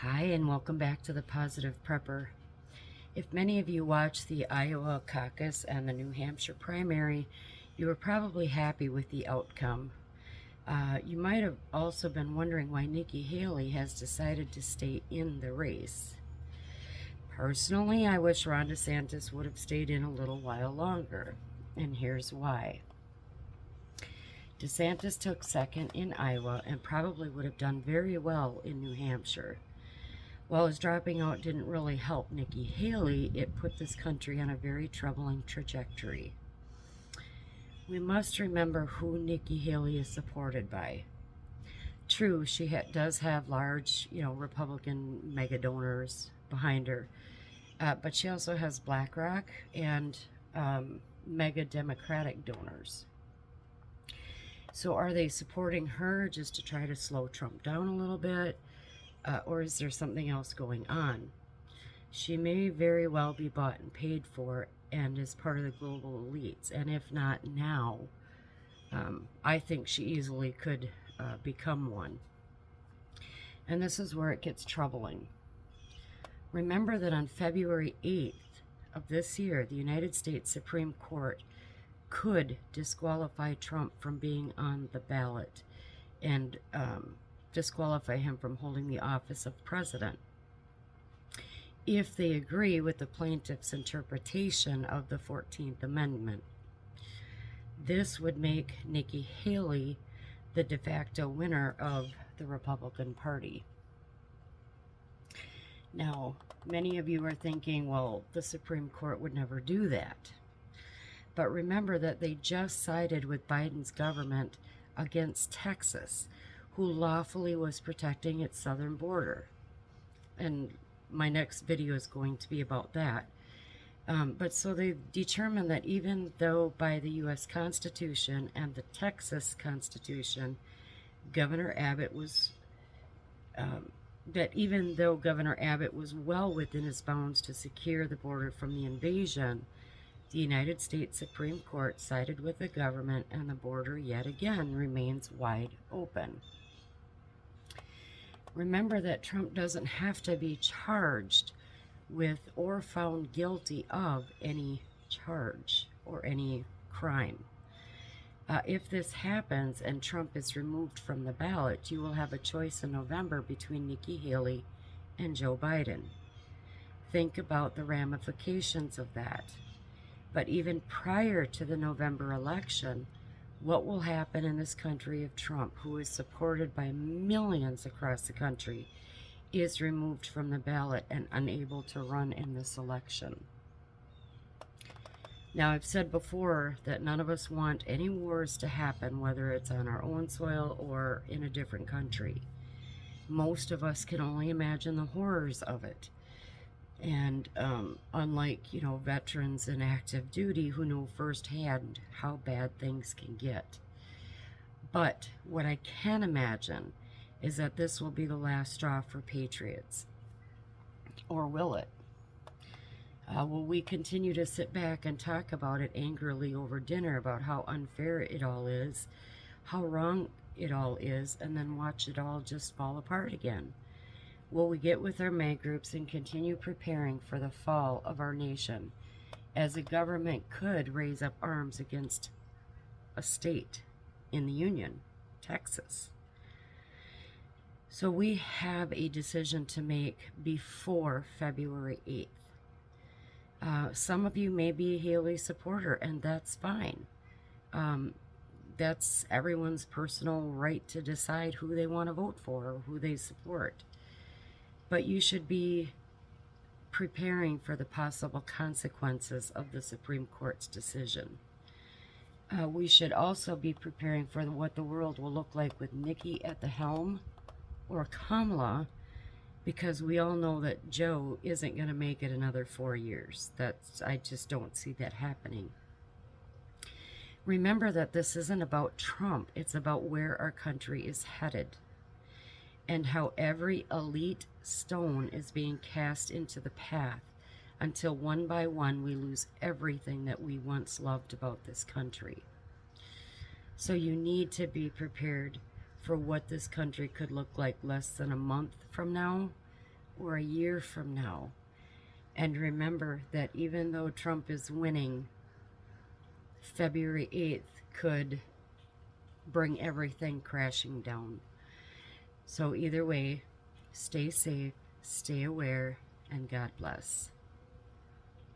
Hi, and welcome back to the Positive Prepper. If many of you watched the Iowa caucus and the New Hampshire primary, you were probably happy with the outcome. You might have also been wondering why Nikki Haley has decided to stay in the race. Personally, I wish Ron DeSantis would have stayed in a little while longer, and here's why. DeSantis took second in Iowa and probably would have done very well in New Hampshire. While his dropping out didn't really help Nikki Haley, it put this country on a very troubling trajectory. We must remember who Nikki Haley is supported by. True, she does have large, Republican mega donors behind her, but she also has BlackRock and mega Democratic donors. So are they supporting her just to try to slow Trump down a little bit? Or is there something else going on? She may very well be bought and paid for and is part of the global elites. And if not now, I think she easily could become one. And this is where it gets troubling. Remember that on February 8th of this year, the United States Supreme Court could disqualify Trump from being on the ballot and disqualify him from holding the office of president if they agree with the plaintiff's interpretation of the 14th Amendment. This would make Nikki Haley the de facto winner of the Republican Party. Now, many of you are thinking, well, the Supreme Court would never do that. But remember that they just sided with Biden's government against Texas, who lawfully was protecting its southern border. And my next video is going to be about that. But so they determined that even though by the U.S. Constitution and the Texas Constitution, Governor Abbott was, even though Governor Abbott was well within his bounds to secure the border from the invasion, the United States Supreme Court sided with the government, and the border yet again remains wide open. Remember that Trump doesn't have to be charged with or found guilty of any charge or any crime. If this happens and Trump is removed from the ballot, you will have a choice in November between Nikki Haley and Joe Biden. Think about the ramifications of that. But even prior to the November election, what will happen in this country if Trump, who is supported by millions across the country, is removed from the ballot and unable to run in this election? Now, I've said before that none of us want any wars to happen, whether it's on our own soil or in a different country. Most of us can only imagine the horrors of it. And unlike, veterans in active duty who know firsthand how bad things can get. But what I can imagine is that this will be the last straw for patriots. Or will it? Will we continue to sit back and talk about it angrily over dinner about how unfair it all is, how wrong it all is, and then watch it all just fall apart again? Will we get with our May groups and continue preparing for the fall of our nation, as the government could raise up arms against a state in the Union, Texas? So we have a decision to make before February 8th. Some of you may be a Haley supporter, and that's fine. That's everyone's personal right to decide who they want to vote for or who they support. But you should be preparing for the possible consequences of the Supreme Court's decision. We should also be preparing for what the world will look like with Nikki at the helm or Kamala, because we all know that Joe isn't going to make it another 4 years. I just don't see that happening. Remember that this isn't about Trump. It's about where our country is headed, and how every elite stone is being cast into the path until one by one we lose everything that we once loved about this country. So you need to be prepared for what this country could look like less than a month from now, or a year from now. And remember that even though Trump is winning, February 8th could bring everything crashing down. So either way, stay safe, stay aware, and God bless.